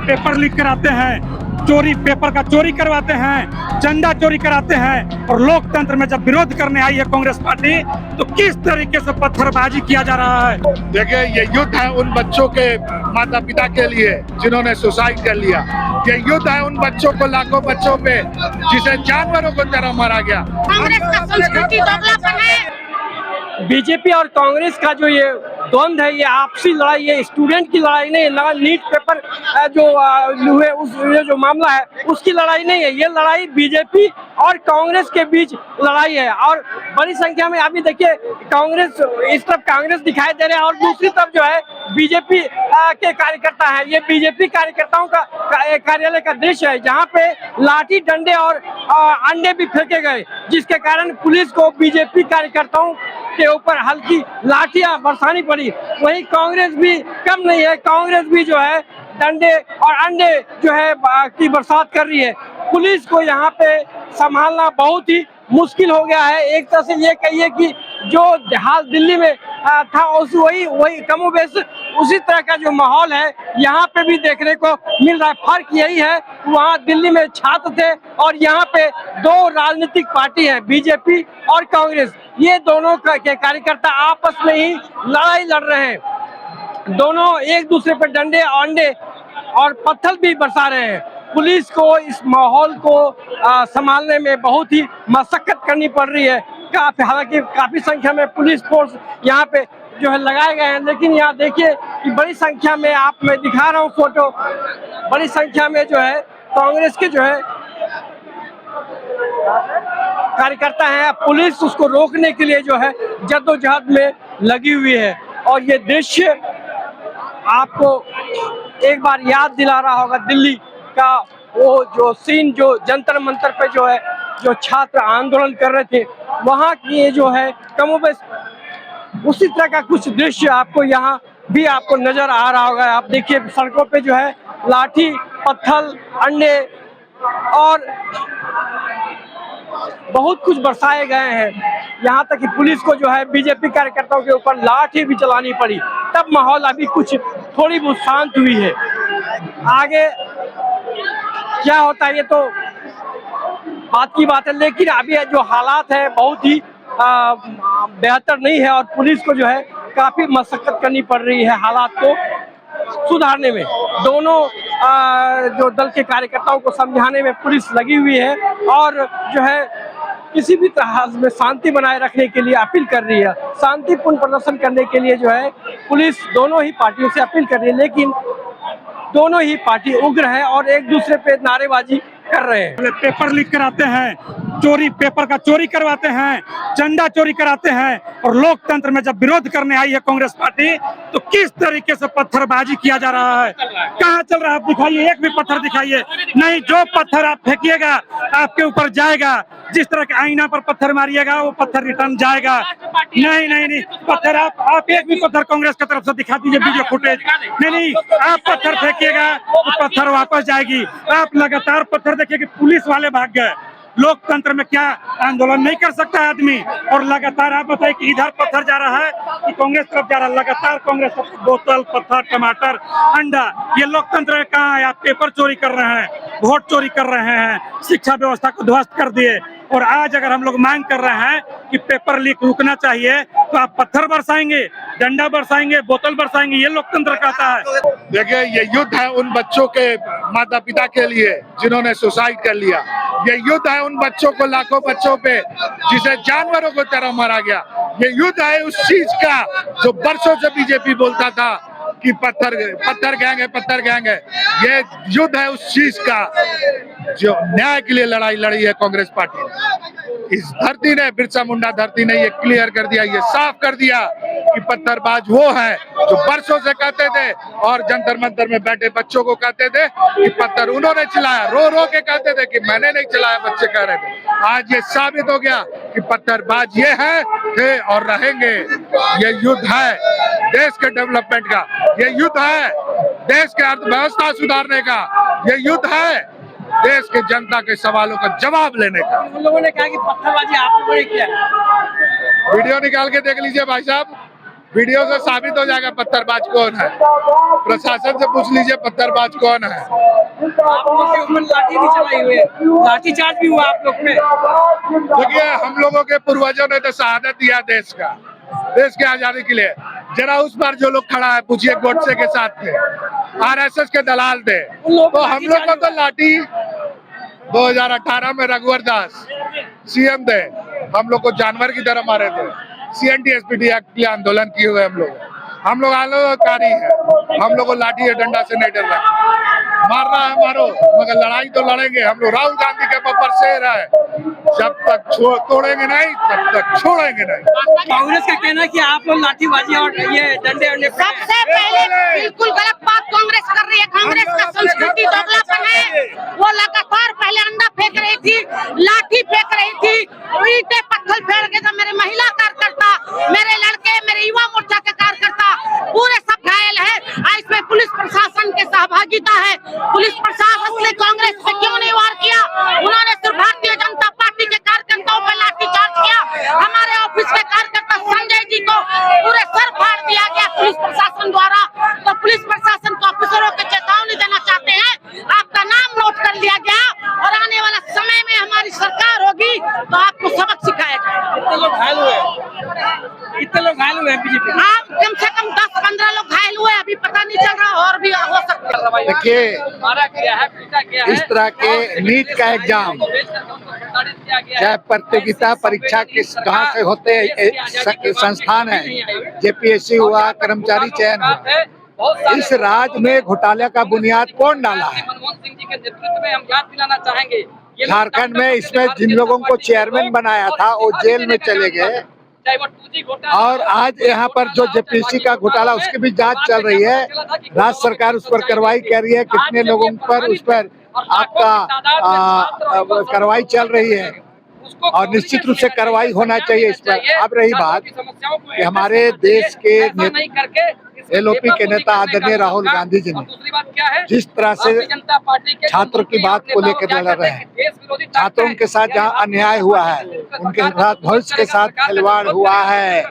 Paper leak कराते हैं, चोरी पेपर का चोरी करवाते हैं, चंदा चोरी कराते हैं। और लोकतंत्र में जब विरोध करने आई है कांग्रेस पार्टी तो किस तरीके से पत्थरबाजी किया जा रहा है। देखिए, ये युद्ध है उन बच्चों के माता पिता के लिए जिन्होंने सुसाइड कर लिया। ये युद्ध है उन बच्चों को, लाखों बच्चों पे जिसे जानवरों को तरह मारा गया। कांग्रेस का संस्कृति दोगलापन है। बीजेपी और कांग्रेस का जो ये द्वंद्व है, ये आपसी लड़ाई, ये स्टूडेंट की लड़ाई नहीं है। नीट पेपर जो हुए उस ये जो मामला है उसकी लड़ाई नहीं है, ये लड़ाई बीजेपी और कांग्रेस के बीच लड़ाई है। और बड़ी संख्या में अभी देखिए कांग्रेस, इस तरफ कांग्रेस दिखाई दे रहा है और दूसरी तरफ जो है बीजेपी के कार्यकर्ता है। ये बीजेपी कार्यकर्ताओं का कार्यालय का दृश्य है जहाँ पे लाठी डंडे और अंडे भी फेंके गए, जिसके कारण पुलिस को बीजेपी कार्यकर्ताओं के ऊपर हल्की लाठियां बरसानी पड़ी। वहीं कांग्रेस भी कम नहीं है, कांग्रेस भी जो है डंडे और अंडे जो है की बरसात कर रही है। पुलिस को यहाँ पे संभालना बहुत ही मुश्किल हो गया है। एक तरह से ये कहिए कि जो हाल दिल्ली में था वही कमोबेश उसी तरह का जो माहौल है यहाँ पे भी देखने को मिल रहा है। फर्क यही है, वहाँ दिल्ली में छात्र थे और यहाँ पे दो राजनीतिक पार्टी है, बीजेपी और कांग्रेस। ये दोनों के कार्यकर्ता आपस में ही लड़ाई लड़ रहे हैं। दोनों एक दूसरे पर डंडे, अंडे और पत्थर भी बरसा रहे हैं। पुलिस को इस माहौल को संभालने में बहुत ही मशक्कत करनी पड़ रही है। हालांकि काफी संख्या में पुलिस फोर्स यहाँ पे जो है लगाए गए हैं, लेकिन यहाँ देखिए कि बड़ी संख्या में, आप मैं दिखा रहा हूँ फोटो, बड़ी संख्या में जो है कांग्रेस के जो है कार्यकर्ता हैं। पुलिस उसको रोकने के लिए जो है जद्दोजहद में लगी हुई है। और ये दृश्य आपको एक बार याद दिला रहा होगा दिल्ली का वो जो सीन, जो जंतर मंतर पे जो है जो छात्र आंदोलन कर रहे थे, वहाँ की ये जो है कमोबेश उसी तरह का कुछ दृश्य आपको यहाँ भी आपको नजर आ रहा होगा। आप देखिए सड़कों पे जो है लाठी, पत्थर, अंडे और बहुत कुछ बरसाए गए हैं। यहाँ तक कि पुलिस को जो है बीजेपी कार्यकर्ताओं के ऊपर लाठी भी चलानी पड़ी, तब माहौल अभी कुछ थोड़ी बहुत शांत हुई है। आगे क्या होता है ये तो बात की बात है, लेकिन अभी जो हालात है बहुत ही बेहतर नहीं है और पुलिस को जो है काफी मशक्कत करनी पड़ रही है हालात को सुधारने में। दोनों जो दल के कार्यकर्ताओं को समझाने में पुलिस लगी हुई है और जो है किसी भी तरह में शांति बनाए रखने के लिए अपील कर रही है। शांतिपूर्ण प्रदर्शन करने के लिए जो है पुलिस दोनों ही पार्टियों से अपील कर रही है, लेकिन दोनों ही पार्टी उग्र है और एक दूसरे पे नारेबाजी कर रहे हैं। पेपर लीक कराते हैं, चोरी पेपर का चोरी करवाते हैं, चंदा चोरी कराते हैं। और लोकतंत्र में जब विरोध करने आई है कांग्रेस पार्टी तो किस तरीके से पत्थरबाजी किया जा रहा है। कहाँ चल रहा है, आप दिखाइए, एक भी पत्थर दिखाइए नहीं। जो पत्थर आप फेंकिएगा आपके ऊपर जाएगा। जिस तरह के आईना पर पत्थर मारिएगा वो पत्थर रिटर्न जाएगा। नहीं, पत्थर आप एक भी पत्थर कांग्रेस की तरफ से दिखा दीजिए वीडियो फुटेज। नहीं, आप पत्थर फेंकिएगा तो पत्थर वापस जाएगी। आप लगातार पत्थर देखिए कि पुलिस वाले भाग गए। लोकतंत्र में क्या आंदोलन नहीं कर सकता है आदमी? और लगातार आप बताइए कि इधर पत्थर जा रहा है कि कांग्रेस तरफ जा रहा है। लगातार कांग्रेस बोतल, पत्थर, टमाटर, अंडा, ये लोकतंत्र कहाँ है? आप पेपर चोरी कर रहे हैं, वोट चोरी कर रहे हैं, शिक्षा व्यवस्था को ध्वस्त कर दिए। और आज अगर हम लोग मांग कर रहे हैं कि पेपर लीक रुकना चाहिए तो आप पत्थर बरसाएंगे, डंडा बरसाएंगे, बोतल बरसाएंगे, ये लोकतंत्र कहता है। देखिए, ये युद्ध है उन बच्चों के माता पिता के लिए जिन्होंने सुसाइड कर लिया। ये युद्ध है उन बच्चों को, लाखों बच्चों पे जिसे जानवरों को तरह मारा गया। ये युद्ध है उस चीज का जो बरसों से बीजेपी बोलता था कि पत्थर गैंग है, पत्थर गैंग है। ये युद्ध है उस चीज का जो न्याय के लिए लड़ाई लड़ी है कांग्रेस पार्टी। इस धरती ने, बिरसा मुंडा धरती ने ये क्लियर कर दिया, ये साफ कर दिया कि पत्थरबाज वो है जो बरसों से कहते थे और जंतर मंतर में बैठे बच्चों को कहते थे कि पत्थर उन्होंने चलाया, रो रो के कहते थे कि मैंने नहीं चलाया, बच्चे कह रहे थे। आज ये साबित हो गया कि पत्थरबाज ये है, थे और रहेंगे। ये युद्ध है देश के डेवलपमेंट का, ये युद्ध है देश के अर्थव्यवस्था सुधारने का, ये युद्ध है देश के जनता के सवालों का जवाब लेने का। उन लोगों ने कहा कि पत्थरबाजी आप लोगों ने किया। वीडियो निकाल के देख लीजिए भाई साहब, वीडियो से साबित हो जाएगा पत्थरबाज कौन है। प्रशासन से पूछ लीजिए पत्थरबाज कौन है। आप लोग के ऊपर लाठी भी चलाई हुई है, लाठी चार्ज भी हुआ आप लोग पे। देखिए हम लोगों के पूर्वजों ने तो शहादत दिया देश का, देश के आजादी के लिए। जरा उस बार जो लोग खड़ा है पूछिए गोडसे के साथ थे, आरएसएस के दलाल थे। तो हम लोग को तो लाठी 2018 में रघुवर दास सीएम थे, हम लोग को जानवर की तरह मारे थे। CNT-SPD एक्ट के लिए आंदोलन किए हुए हम लोग आंदोलनकारी है। हम लोग को लाठी या डंडा से नहीं डरना, मारना है मारो, मगर लड़ाई तो लड़ेंगे। हम लोग राहुल गांधी के ऊपर शेर है, जब तक तोड़ेंगे नहीं तब तक छोड़ेंगे नहीं। कांग्रेस का कहना है कि आप लोग लाठीबाजी और ये डंडे अंडे सबसे पहले बिल्कुल गलत बात कांग्रेस कर रही है। कांग्रेस का संस्कृति दोगलापन है। वो लगातार पहले अंडा फेंक रही थी, लाठी फेंक रही थी, ईंटें पत्थर फेंक के। तो मेरे महिला कार्यकर्ता, मेरे लड़के, मेरे युवा मोर्चा के कार्यकर्ता पूरे सब घायल है। इसमें पुलिस प्रशासन के सहभागिता है। पुलिस प्रशासन ने कांग्रेस पे क्यों नहीं वार किया? उन्होंने सिर्फ भारतीय जनता पार्टी के कार्यकर्ताओं पर लाठीचार्ज किया। हमारे ऑफिस के कार्यकर्ता संजय जी को पूरे सर फाड़ दिया गया पुलिस प्रशासन द्वारा। तो पुलिस प्रशासन को ऑफिसरों को चेतावनी देना चाहते हैं, आपका नाम नोट कर लिया गया और आने वाला समय में हमारी सरकार होगी तो आपको सबक सिखाया जाएगा। कितने लोग घायल हुए हैं बीजेपी? हाँ, कम से कम 10-15 लोग घायल हुए, अभी पता नहीं चल रहा, और भी हो सकता है। देखिए इस तरह के नीट का एग्जाम, चाहे प्रतियोगिता परीक्षा किस कहाँ से होते संस्थान है, JPSC हुआ, कर्मचारी चयन हुआ, इस राज्य में घोटाले का बुनियाद कौन डाला है? झारखंड में इसमें जिन लोगों को चेयरमैन बनाया था वो जेल में चले गए, और आज यहाँ पर जो JPSC का घोटाला उसकी भी जांच चल रही है। राज्य सरकार उस पर कार्रवाई कर रही है, कितने लोगों पर उस पर आपका कार्रवाई चल रही है, और निश्चित रूप से कार्रवाई होना चाहिए इस पर। अब रही बात कि हमारे देश के LOP के नेता आदरणीय राहुल गांधी जी ने जिस तरह से छात्रों की बात को लेकर लड़ रहे हैं, छात्रों के साथ जहां अन्याय हुआ है, उनके साथ भविष्य के साथ खिलवाड़ हुआ है,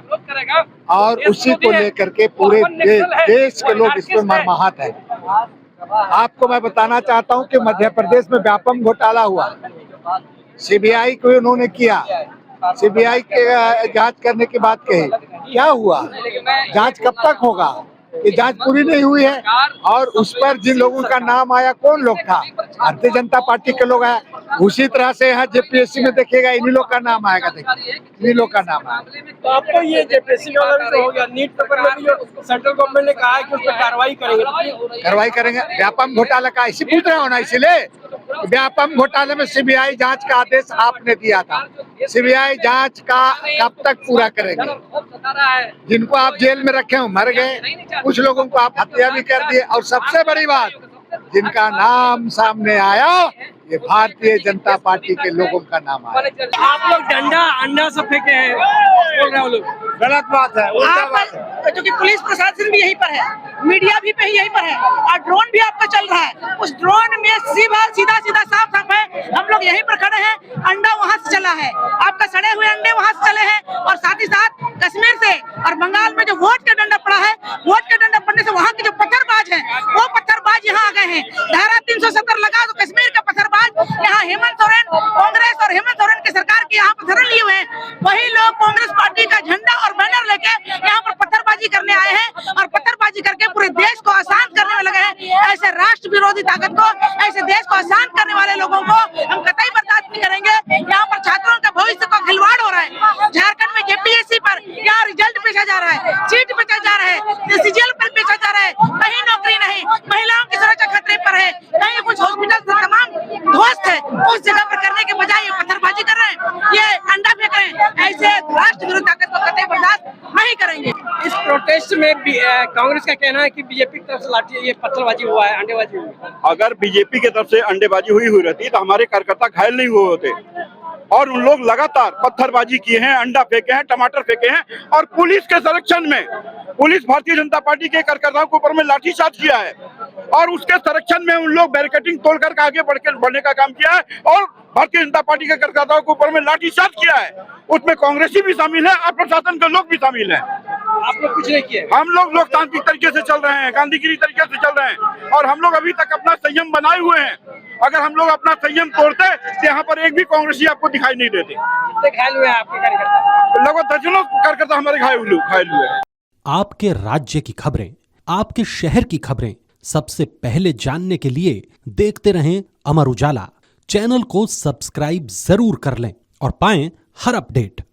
और उसी को लेकर के पूरे देश के लोग इस पर मर्माहत है। आपको मैं बताना चाहता हूं कि मध्य प्रदेश में व्यापक घोटाला हुआ, CBI को उन्होंने किया, CBI के जांच करने की बात कही, क्या हुआ? जांच कब तक होगा? ये जांच पूरी नहीं हुई है, और उस पर जिन लोगों का नाम आया, कौन लोग था? भारतीय जनता पार्टी के लोग आए। उसी तरह से यहाँ JPSC में देखिएगा, इन्हीं लोग का नाम आएगा, देखिए इन्हीं लोग का नाम आएगा। तो आपको ये JPSC वाला भी हो गया, नीट पेपर में भी जो सेंट्रल गवर्नमेंट ने कहा है कि उस पर कार्रवाई करेंगे, व्यापक घोटाला का इसी पूछ रहा हूँ ना, इसीलिए व्यापक घोटाले में CBI जांच का आदेश आपने दिया था। CBI जांच का कब तक पूरा करेंगे? जिनको आप जेल में रखे हो मर गए, कुछ लोगों को आप हत्या भी कर दिए, और सबसे बड़ी बात, जिनका नाम सामने आया ये भारतीय जनता पार्टी के लोगों का नाम आया। आप लोग डंडा अंडा सब फेंके हैं, बोल रहे हो लोग, गलत बात है, उल्टा बात है। क्योंकि पुलिस प्रशासन भी यहीं पर है, मीडिया भी यहीं पर है, और ड्रोन भी आपका चल रहा है। उस ड्रोन में सीधा साफ है, हम लोग यहीं पर खड़े हैं, अंडा वहां से चला है, आपका सड़े हुए अंडे वहां से चले हैं, और साथ ही साथ कश्मीर से और बंगाल में जो वोट का डंडा पड़ा है, वोट का डंडा पड़ने से वहाँ के जो पत्थरबाज हैं, वो पत्थरबाज यहाँ आ गए हैं। धारा 370 लगा तो कश्मीर का पत्थरबाज यहाँ हेमंत सोरेन, कांग्रेस और हेमंत सोरेन की सरकार के यहाँ पर धरना लिए हुए हैं। वही लोग कांग्रेस पार्टी का झंडा और बैनर लेके यहाँ पर पत्थरबाजी करने आए हैं, और पत्थरबाजी करके पूरे देश को आसान करने में लगे हैं। ऐसे राष्ट्र विरोधी ताकत को, ऐसे देश को आसान करने वाले लोगों को हम कतई बर्दाश्त नहीं करेंगे। यहाँ पर छात्रों का भविष्य का खिलवाड़ हो रहा है। झारखंड में JPSC पर यहाँ रिजल्ट बेचा जा रहा है, सीट बेचा जा रहा है, CGL पर बेचा जा रहा है, कहीं नौकरी नहीं, महिलाओं की सुरक्षा खतरे पर है, कहीं कुछ हॉस्पिटल तमाम ध्वस्त है, उस जगह पर करने के बजाय ये पत्थरबाजी कर रहे हैं, ये अंडा फेंक रहे हैं। ऐसे राष्ट्र विरोधी ताकत को कतई बर्दाश्त नहीं करेंगे। इस प्रोटेस्ट में कांग्रेस का कहना है कि बीजेपी की तरफ से लाठी ये पत्थरबाजी हुआ है, अंडेबाजी हुई है। अगर बीजेपी की तरफ से अंडेबाजी हुई रहती तो हमारे कार्यकर्ता घायल नहीं हुए होते, और उन लोग लगातार पत्थरबाजी किए हैं, अंडा फेंके हैं, टमाटर फेंके हैं, और पुलिस के संरक्षण में पुलिस भारतीय जनता पार्टी के कार्यकर्ताओं के ऊपर में लाठीचार्ज किया है। और उसके संरक्षण में उन लोग बैरिकेडिंग तोड़कर आगे बढ़ने का काम किया है और भारतीय जनता पार्टी के कार्यकर्ताओं के ऊपर में लाठीचार्ज किया है। उसमें कांग्रेसी भी शामिल है और प्रशासन के लोग भी शामिल हैं। आप लोग कुछ नहीं किए? हम लोग लोकतांत्रिक तरीके से चल रहे हैं, गांधीगिरी तरीके से चल रहे हैं और हम लोग अभी तक अपना संयम बनाए हुए हैं। अगर हम लोग अपना संयम तोड़ते तो यहाँ पर एक भी कांग्रेसी आपको दिखाई नहीं देते। कितने घायल हुए हैं आपके कार्यकर्ता? लगभग दर्जनों कार्यकर्ता हमारे घायल हुए हैं। आपके राज्य की खबरें, आपके शहर की खबरें सबसे पहले जानने के लिए देखते रहें अमर उजाला। चैनल को सब्सक्राइब जरूर कर लें और पाएं हर अपडेट।